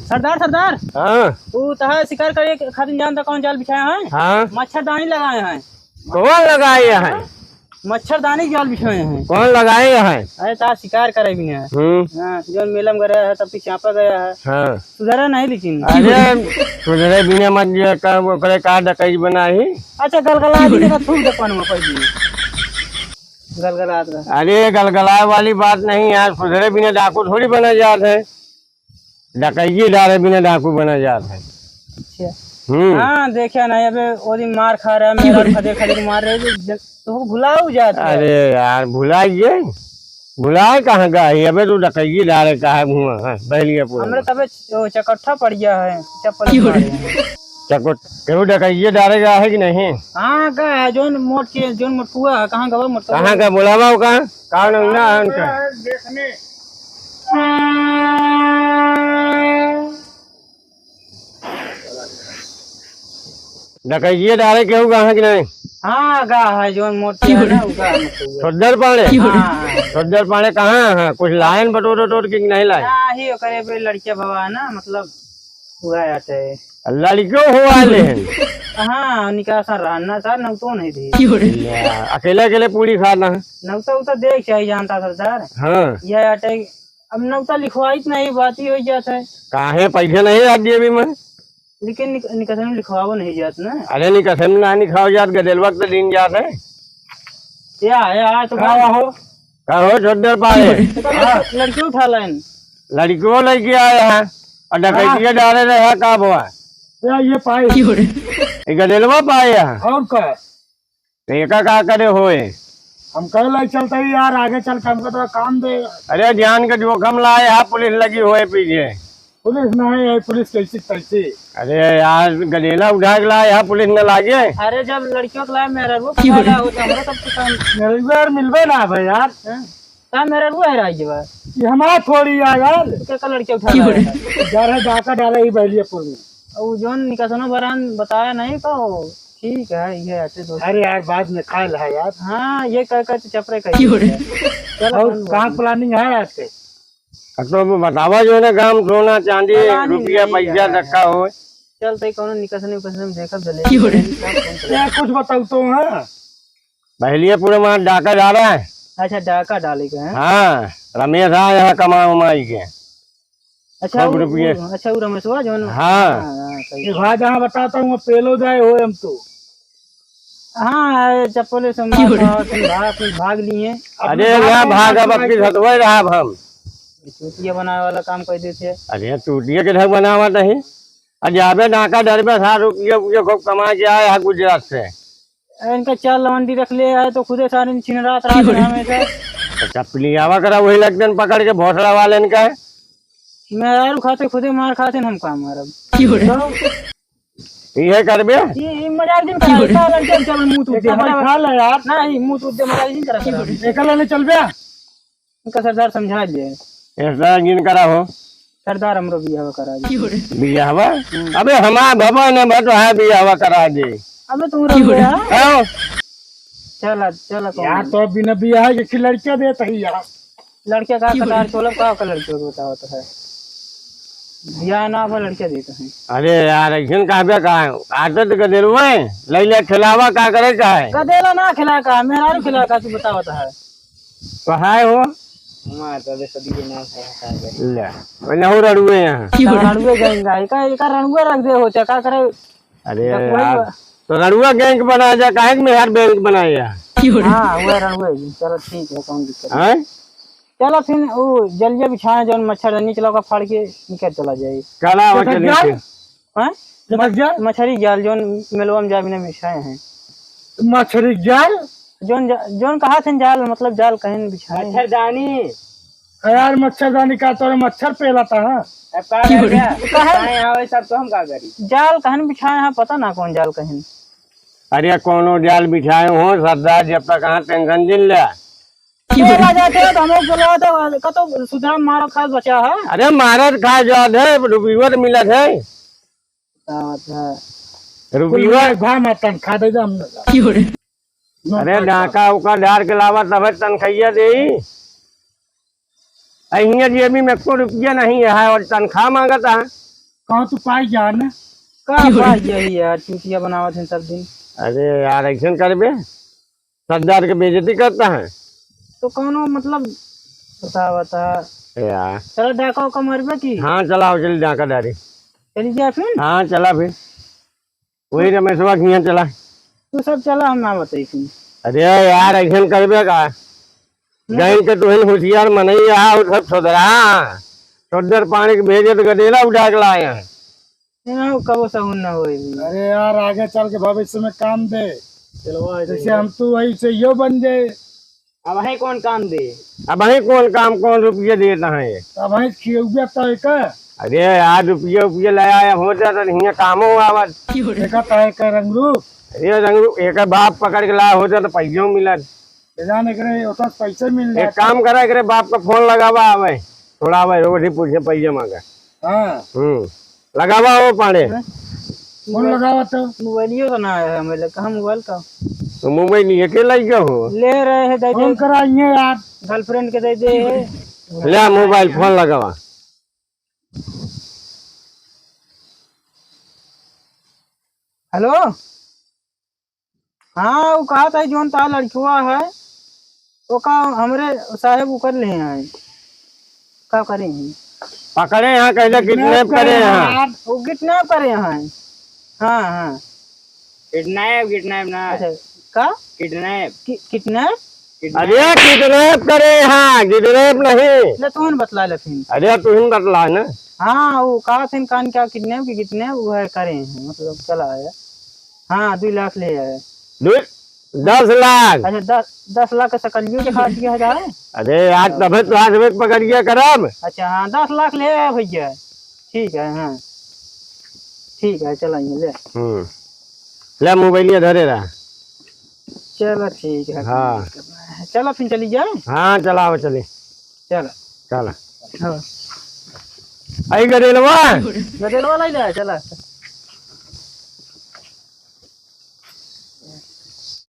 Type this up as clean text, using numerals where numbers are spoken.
सरदार सरदार, हाँ तू तहा शिकार करे खातिर जानता कौन जाल बिछाया है? हाँ। मच्छरदानी लगाए हैं। कौन लगाए है? मच्छरदानी जाल बिछाए हैं। कौन लगाए है? अरे ता शिकार करे भी है। हाँ, जो मेला में गया है तब भी चापा गया है। हाँ। सुधरा नहीं लेकिन। अरे सुधरे बिना मत जो का वो करे का डकई बनाई। अच्छा गलगला दी का थूक दे पान में पड़ी। गलगला दे। अरे गलगलाए वाली बात नहीं यार, सुधरे बिना डाकू थोड़ी बना जात है। डकैती डाले बिना डाकू बना जात है। अच्छा। हाँ देखा नहीं, अबे वो दिन मार खा रहा है, मेरा खदे खदे मार रहे तो भुलाऊ जाता है। अरे यार भुलाइए, भुलाए कहाँ गए? अबे तू डकैती डाले कहा घुमा बहलिया पूरा। हमरे तबे चकट्ठा पड़ गया है, चप्पल चको केहू डकैती डालेगा है कि नहीं? हाँ का है जोन मोट के जोन मोटुआ कहाँ गवा मोट कहाँ का बुलावा कहाँ कहाँ ना है उनका देखने। डकैती डाले केहू कहाँ कि नहीं? हाँ गा है जोन मोटी है ना उगा सद्दर पाड़े। सद्दर पाड़े कहाँ है? कुछ लायन बटोर टोर की नहीं लाए? ही करे पे लड़कियां भवा है ना, मतलब हुआ जाते है। लड़कियों हुआ ले हाँ निकाह सा रहना था, नवतो नहीं थी। अकेले अकेले पूरी खाना है। नवता उता देख चाहिए जानता सरदार। हाँ यह आटे अब नवता लिखवाई नहीं, बात ही हो जाता है। काहे पैसे नहीं रख दिए भी मैं, लेकिन निकसन में लिखवाओ नहीं जात ना। अरे निकसन में नहीं खाओ जात, गदेल वक्त दिन जात है। या तो कहो सद्दर पाड़े लड़की उठा लाइन। लड़कियों लड़की आए हैं और डकैती डाले रहे का हुआ ये पाए गदेलवा पाए हैं और क्या एका का करे होए। हम कह ला चलते ही यार, आगे चल के हमको तो काम दे। अरे जान के जोखम लाए है, पुलिस लगी हुए पीछे। पुलिस नहीं है, पुलिस कैसी कैसी। अरे यार गदेला उठा के लाए है, पुलिस न लागे। अरे जब लड़कियों को लाए मेरा वो फायदा होता हमारा तब तो काम मेरे यार मिलवे ना भाई यार। ता मेरा वो है राजवा ये हमारा थोड़ी यार। क्या लड़के उठा लाया जा रहे डाका डाला ही बहलियापुर में। और जोन निकासनो बरान बताया नहीं तो ठीक है ये ऐसे दोस्त। अरे यार बाद में खायल है यार। हाँ ये कह कर चपरे कही। और कहाँ प्लानिंग है आज के? तो बतावा जो है काम सोना चांदी रुपया पैसा धक्का हो। चलते कौन निकासन में देखा चले कुछ बताऊ तो है बहलियापुर में डाका डाला है। अच्छा डाका डालेगा है। हाँ रमेश आ यहाँ कमा उमाई के। अच्छा अच्छा वो रमेश हुआ जो। हाँ जहाँ बताता हूँ पेलो जाए हो हम तो। हाँ चप्पल से भाग लिए। अरे यहाँ भाग अब हटवे रहा हम चूतिया बनाने वाला काम कर देते। अरे चूतिया के ढक बनावा नहीं। अजाबे नाका डर में 7 रुपये खूब कमा के आया है गुजरात से। इनका चाल लवंडी रख ले आए तो खुदे सारे छिन रात हमेशा चपली आवा करा वही लगते पकड़ के भोसड़ा वाले इनका है। मैं यार खाते खुदे मार खाते हम काम मारब ये करबे ये मजाक दिन करा लड़के चल मुंह तू दे खा ले यार। नहीं मुंह तू दे मजाक दिन करा निकल ले चल बे। इनका सरदार समझा दे ऐसा जिन करा हो सरदार हमरो बियाह करा दे। बियाहवा अबे हमारा भवन है बट है बियाहवा करा दे। अबे तू रहो आओ चला चला यार तो बिना बियाह के लड़कियां देता ही यार। लड़के का कटार चोलब का लड़के को बताओ तो है बियाह ना वो लड़के देते हैं। अरे यार ऐसा कहबे का आदत के दिल में लैले खिलावा का करे का है कदेला ना खिला का मेरा खिला का तू बताओ तो है तो है हो मां तो सदी के नाम है ले नहु रड़ुए यहाँ रणुए गएंगे का रणुए रख दे हो क्या करे। अरे यार तो रड़ुआ बैंक बना जा काहे में यार बैंक बनाया। हाँ वो रणुए चलो ठीक है कौन दिक्कत है। चलो फिर वो जलिया बिछाए जो मच्छरदानी चला का फाड़ के निकल चला जाए कला मछली जाल जो मेलवा में जा बिना बिछाए हैं। मछली जाल जोन कहा थे जाल मतलब जाल कहीं बिछाए मच्छरदानी। यार मच्छरदानी का तो मच्छर पेलाता है सब तो हम का करी जाल कहीं बिछाए हैं पता ना कौन जाल कहीं। अरे कोनो जाल बिछाए हो सरदार जब तक कहाँ टेंशन जिन ले तो हमें कतो सुधरा मारो खास बचा है। अरे मारत खा जात है रुपये मिलत है रुपये भाई मटन खा दे अरे डाका उका डार के लावा तब तनखैया दे अहिया जी अभी मेरे को रुपया नहीं है और तनख्वाह मांगता है। कहाँ तू पाई जान का बात यही यार, चूतिया बनावत हैं सब दिन। अरे यार ऐसा करबे, सरदार के बेइज्जती करता है तो कौनो मतलब बता यार। चलो डाका का मरबे की। हाँ चलाओ चल डाका डारी। चली जाए फिर। हाँ चला फिर, वही रमेशवा किया चला। तू सब चला, हम ना बताई फिर। अरे यार ऐसा करबे का, गैन के तुहन होशियार मनई रहा सब सोदरा सोदर पानी के भेजे तो गडेला उठा के लाए हैं। कबो सहून न होए। अरे यार आगे चल के भविष्य में काम दे, जैसे हम तू वही से यो बन जाए। अब है कौन काम दे? अब वही कौन काम कौन रुपये देता है ये। अब है खियुआ तय का अरे यार रुपये उपये लाया हो जाता नहीं कामो आवत। देखा तय का रंगरू अरे रंग एक बाप पकड़ के लाया हो जाता पैसों मिलत। जाने करे उतना पैसे मिल एक जाते। काम करा करे बाप का फोन लगावा आवे थोड़ा आवे रोज ही पूछे पैसे मांगा। हाँ लगावा हो पाड़े। फोन लगावा तो मोबाइलियो तो ना आया है मेरे, कहाँ मोबाइल का? तो मुंबई नहीं अकेला ही क्यों हो? ले रहे हैं, दे फोन कराइए यार, गर्लफ्रेंड के दे दे। ले मोबाइल फोन लगावा। हेलो, हाँ वो कहा था जोन ता लड़कुआ है वो का हमरे साहेब वो कर ले हैं, क्या करें हैं? पकड़े यहाँ कैसे किडनैप करे यहाँ। वो किडनैप करे हैं। हाँ हाँ किडनैप ना। अच्छा का किडनैप? अरे किडनैप करे यहाँ, किडनैप नहीं। ले तू बतला ले फिर। अरे तू ही बतला ना। हाँ वो कहा थे कान क्या किडनैप वो है करे हैं, मतलब चला है। हाँ 2 लाख ले आए। 10 लाख? अच्छा 10 लाख का सकलियों के खास किया जाए। अरे यार तभी तो हाथ में पकड़ गया करब। अच्छा हाँ 10 लाख ले आए भैया। ठीक है, हाँ ठीक है चलाइए ले। ले मोबाइल धरे रहा। चलो ठीक है। हाँ चलो फिर चली जाए। हाँ चलाओ चली। चलो चला हाँ आई गडेलवा गदेलवा लाई जाए चला।